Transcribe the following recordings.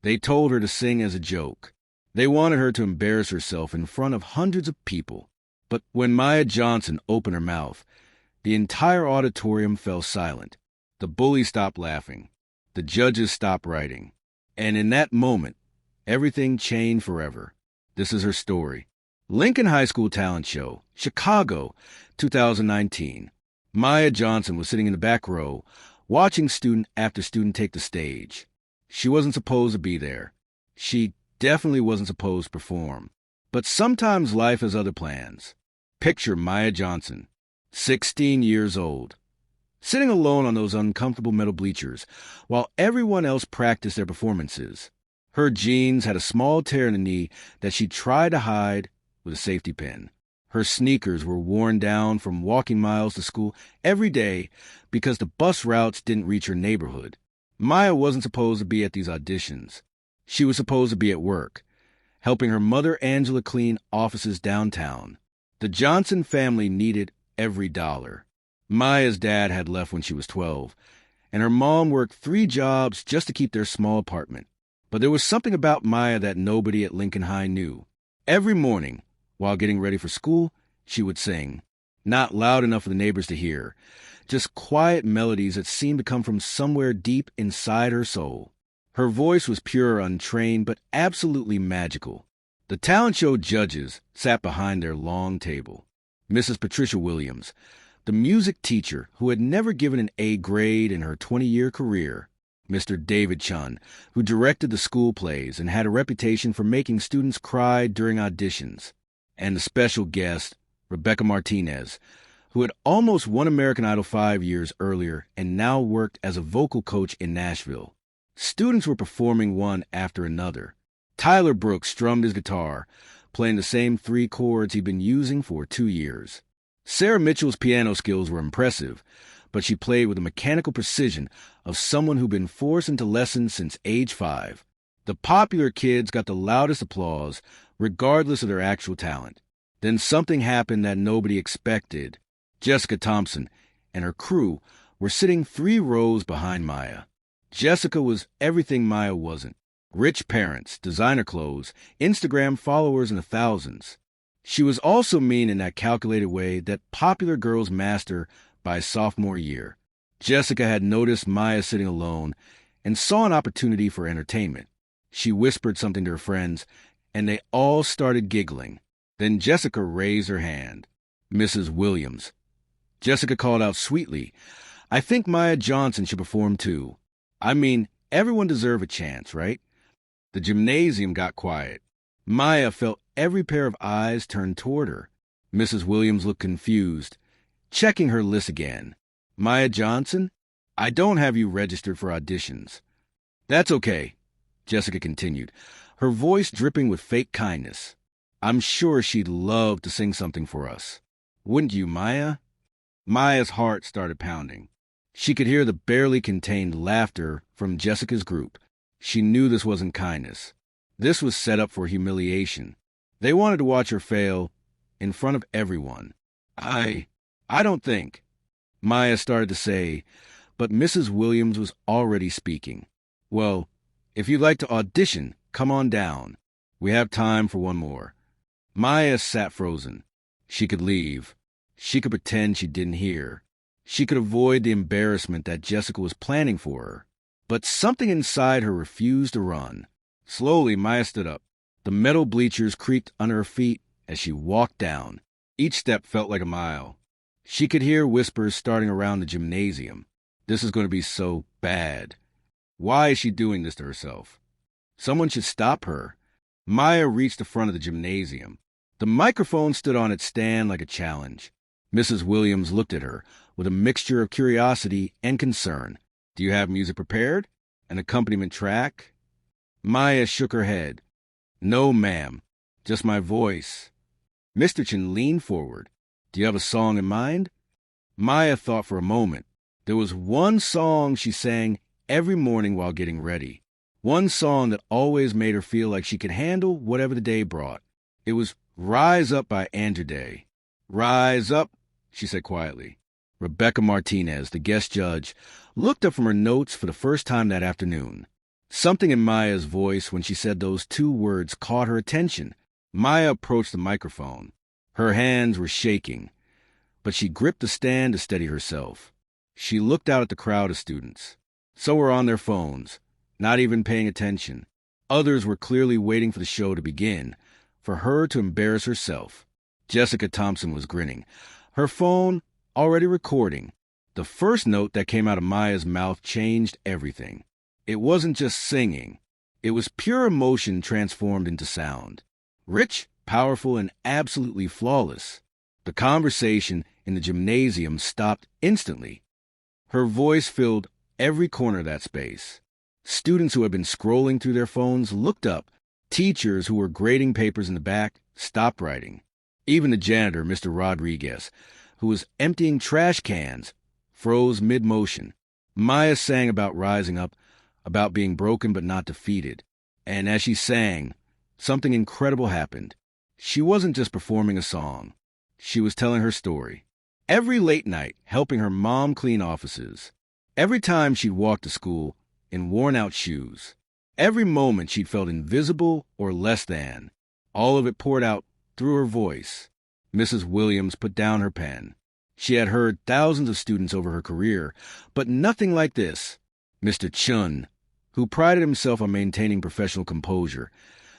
They told her to sing as a joke. They wanted her to embarrass herself in front of hundreds of people. But when Maya Johnson opened her mouth, the entire auditorium fell silent. The bullies stopped laughing. The judges stopped writing. And in that moment, everything changed forever. This is her story. Lincoln High School Talent Show, Chicago, 2019. Maya Johnson was sitting in the back row, watching student after student take the stage. She wasn't supposed to be there. She definitely wasn't supposed to perform. But sometimes life has other plans. Picture Maya Johnson, 16 years old, sitting alone on those uncomfortable metal bleachers while everyone else practiced their performances. Her jeans had a small tear in the knee that she tried to hide with a safety pin. Her sneakers were worn down from walking miles to school every day because the bus routes didn't reach her neighborhood. Maya wasn't supposed to be at these auditions. She was supposed to be at work, helping her mother Angela clean offices downtown. The Johnson family needed every dollar. Maya's dad had left when she was 12, and her mom worked 3 jobs just to keep their small apartment. But there was something about Maya that nobody at Lincoln High knew. Every morning, while getting ready for school, she would sing. Not loud enough for the neighbors to hear, just quiet melodies that seemed to come from somewhere deep inside her soul. Her voice was pure, untrained, but absolutely magical. The talent show judges sat behind their long table. Mrs. Patricia Williams, the music teacher who had never given an A grade in her 20-year career. Mr. David Chun, who directed the school plays and had a reputation for making students cry during auditions. And the special guest, Rebecca Martinez, who had almost won American Idol 5 years earlier and now worked as a vocal coach in Nashville. Students were performing one after another. Tyler Brooks strummed his guitar, playing the same 3 chords he'd been using for 2 years. Sarah Mitchell's piano skills were impressive, but she played with the mechanical precision of someone who'd been forced into lessons since age 5. The popular kids got the loudest applause, regardless of their actual talent. Then something happened that nobody expected. Jessica Thompson and her crew were sitting 3 rows behind Maya. Jessica was everything Maya wasn't. Rich parents, designer clothes, Instagram followers in the thousands. She was also mean in that calculated way that popular girls master by sophomore year. Jessica had noticed Maya sitting alone and saw an opportunity for entertainment. She whispered something to her friends, and they all started giggling. Then Jessica raised her hand. Mrs. Williams. Jessica called out sweetly, "I think Maya Johnson should perform too. I mean, everyone deserves a chance, right?" The gymnasium got quiet. Maya felt every pair of eyes turned toward her. Mrs. Williams looked confused, checking her list again. "Maya Johnson, I don't have you registered for auditions." "That's okay," Jessica continued, her voice dripping with fake kindness. "I'm sure she'd love to sing something for us. Wouldn't you, Maya?" Maya's heart started pounding. She could hear the barely contained laughter from Jessica's group. She knew this wasn't kindness. This was set up for humiliation. They wanted to watch her fail in front of everyone. I don't think," Maya started to say, but Mrs. Williams was already speaking. "Well, if you'd like to audition, come on down. We have time for one more." Maya sat frozen. She could leave. She could pretend she didn't hear. She could avoid the embarrassment that Jessica was planning for her. But something inside her refused to run. Slowly, Maya stood up. The metal bleachers creaked under her feet as she walked down. Each step felt like a mile. She could hear whispers starting around the gymnasium. This is going to be so bad. Why is she doing this to herself? Someone should stop her. Maya reached the front of the gymnasium. The microphone stood on its stand like a challenge. Mrs. Williams looked at her with a mixture of curiosity and concern. "Do you have music prepared? An accompaniment track?" Maya shook her head. "No, ma'am. Just my voice." Mr. Chin leaned forward. "Do you have a song in mind?" Maya thought for a moment. There was one song she sang every morning while getting ready. One song that always made her feel like she could handle whatever the day brought. It was "Rise Up" by Andra. "Rise up," she said quietly. Rebecca Martinez, the guest judge, looked up from her notes for the first time that afternoon. Something in Maya's voice when she said those two words caught her attention. Maya approached the microphone. Her hands were shaking, but she gripped the stand to steady herself. She looked out at the crowd of students. Some were on their phones, not even paying attention. Others were clearly waiting for the show to begin, for her to embarrass herself. Jessica Thompson was grinning, her phone already recording. The first note that came out of Maya's mouth changed everything. It wasn't just singing. It was pure emotion transformed into sound. Rich, powerful, and absolutely flawless. The conversation in the gymnasium stopped instantly. Her voice filled every corner of that space. Students who had been scrolling through their phones looked up. Teachers who were grading papers in the back stopped writing. Even the janitor, Mr. Rodriguez, who was emptying trash cans, froze mid-motion. Maya sang about rising up, about being broken but not defeated. And as she sang, something incredible happened. She wasn't just performing a song. She was telling her story. Every late night, helping her mom clean offices. Every time she'd walked to school in worn-out shoes. Every moment she'd felt invisible or less than. All of it poured out through her voice. Mrs. Williams put down her pen. She had heard thousands of students over her career, but nothing like this. Mr. Chun, who prided himself on maintaining professional composure,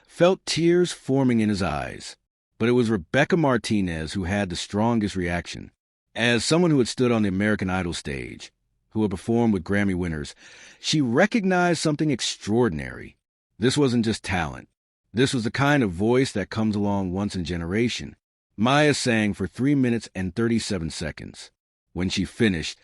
felt tears forming in his eyes. But it was Rebecca Martinez who had the strongest reaction. As someone who had stood on the American Idol stage, who had performed with Grammy winners, she recognized something extraordinary. This wasn't just talent. This was the kind of voice that comes along once in a generation. Maya sang for 3 minutes and 37 seconds. When she finished,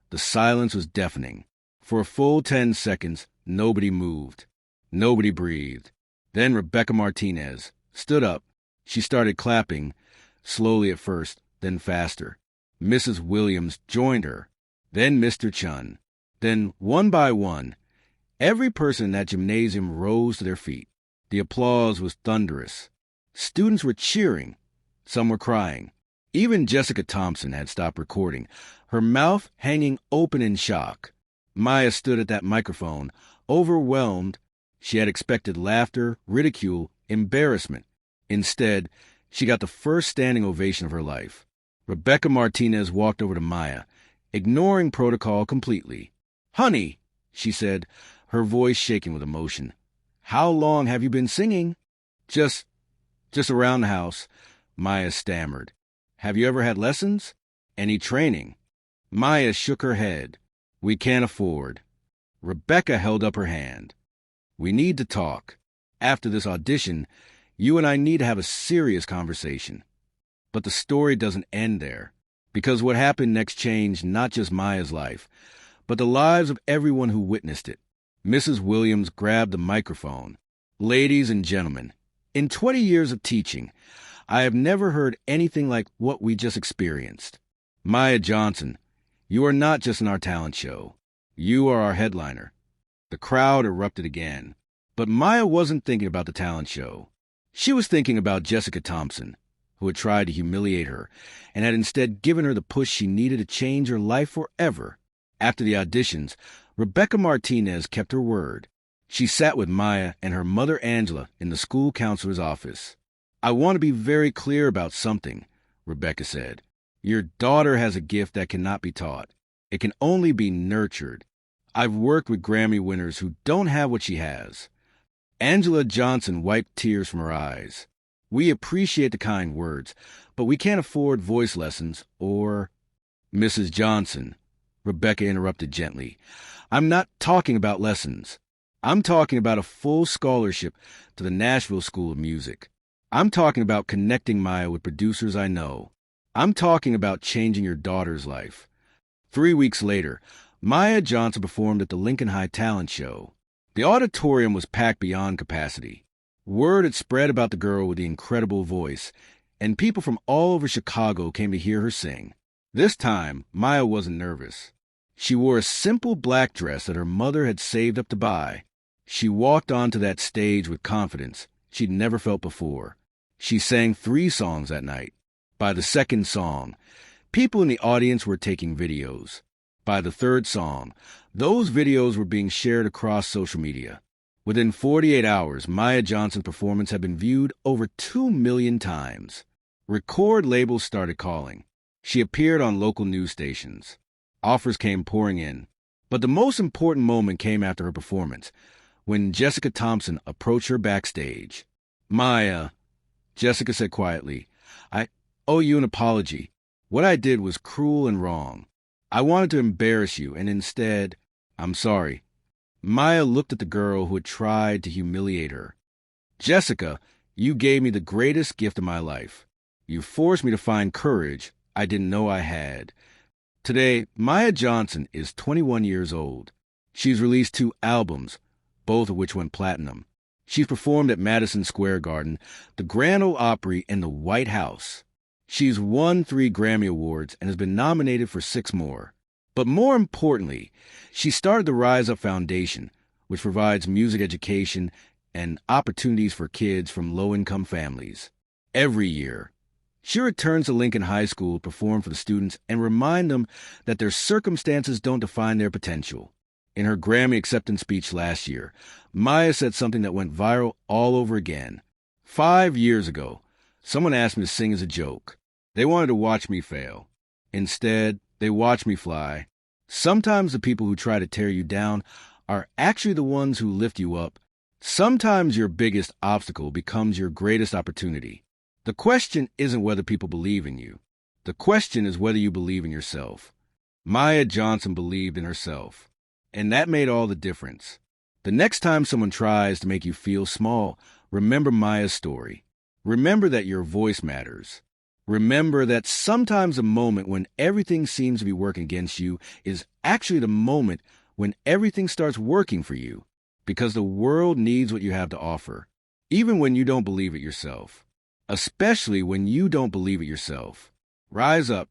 the silence was deafening. For a full 10 seconds, nobody moved. Nobody breathed. Then Rebecca Martinez stood up. She started clapping, slowly at first, then faster. Mrs. Williams joined her. Then Mr. Chun. Then, one by one, every person in that gymnasium rose to their feet. The applause was thunderous. Students were cheering. Some were crying. Even Jessica Thompson had stopped recording, her mouth hanging open in shock. Maya stood at that microphone, overwhelmed. She had expected laughter, ridicule, embarrassment. Instead, she got the first standing ovation of her life. Rebecca Martinez walked over to Maya, ignoring protocol completely. "Honey," she said, her voice shaking with emotion. "How long have you been singing?" Just around the house," Maya stammered. "Have you ever had lessons? Any training?" Maya shook her head. "We can't afford." Rebecca held up her hand. "We need to talk. After this audition, you and I need to have a serious conversation." But the story doesn't end there, because what happened next changed not just Maya's life, but the lives of everyone who witnessed it. Mrs. Williams grabbed the microphone. "Ladies and gentlemen, in 20 years of teaching, I have never heard anything like what we just experienced. Maya Johnson, you are not just in our talent show. You are our headliner." The crowd erupted again. But Maya wasn't thinking about the talent show. She was thinking about Jessica Thompson, who had tried to humiliate her and had instead given her the push she needed to change her life forever. After the auditions, Rebecca Martinez kept her word. She sat with Maya and her mother Angela in the school counselor's office. "I want to be very clear about something," Rebecca said. "Your daughter has a gift that cannot be taught. It can only be nurtured. I've worked with Grammy winners who don't have what she has." Angela Johnson wiped tears from her eyes. "We appreciate the kind words, but we can't afford voice lessons or—" "Mrs. Johnson," Rebecca interrupted gently, "I'm not talking about lessons. I'm talking about a full scholarship to the Nashville School of Music. I'm talking about connecting Maya with producers I know. I'm talking about changing your daughter's life." 3 weeks later, Maya Johnson performed at the Lincoln High Talent Show. The auditorium was packed beyond capacity. Word had spread about the girl with the incredible voice, and people from all over Chicago came to hear her sing. This time, Maya wasn't nervous. She wore a simple black dress that her mother had saved up to buy. She walked onto that stage with confidence she'd never felt before. She sang 3 songs that night. By the second song, people in the audience were taking videos. By the third song, those videos were being shared across social media. Within 48 hours, Maya Johnson's performance had been viewed over 2 million times. Record labels started calling. She appeared on local news stations. Offers came pouring in. But the most important moment came after her performance, when Jessica Thompson approached her backstage. "Maya," Jessica said quietly, "I owe you an apology. What I did was cruel and wrong. I wanted to embarrass you, and instead, I'm sorry." Maya looked at the girl who had tried to humiliate her. "Jessica, you gave me the greatest gift of my life. You forced me to find courage I didn't know I had." Today, Maya Johnson is 21 years old. She's released 2 albums, both of which went platinum. She's performed at Madison Square Garden, the Grand Ole Opry, and the White House. She's won 3 Grammy Awards and has been nominated for 6 more. But more importantly, she started the Rise Up Foundation, which provides music education and opportunities for kids from low-income families. Every year, she returns to Lincoln High School to perform for the students and remind them that their circumstances don't define their potential. In her Grammy acceptance speech last year, Maya said something that went viral all over again. 5 years ago, someone asked me to sing as a joke. They wanted to watch me fail. Instead, they watched me fly. Sometimes the people who try to tear you down are actually the ones who lift you up. Sometimes your biggest obstacle becomes your greatest opportunity. The question isn't whether people believe in you. The question is whether you believe in yourself. Maya Johnson believed in herself, and that made all the difference. The next time someone tries to make you feel small, remember Maya's story. Remember that your voice matters. Remember that sometimes the moment when everything seems to be working against you is actually the moment when everything starts working for you, because the world needs what you have to offer, even when you don't believe it yourself. Especially when you don't believe it yourself. Rise up,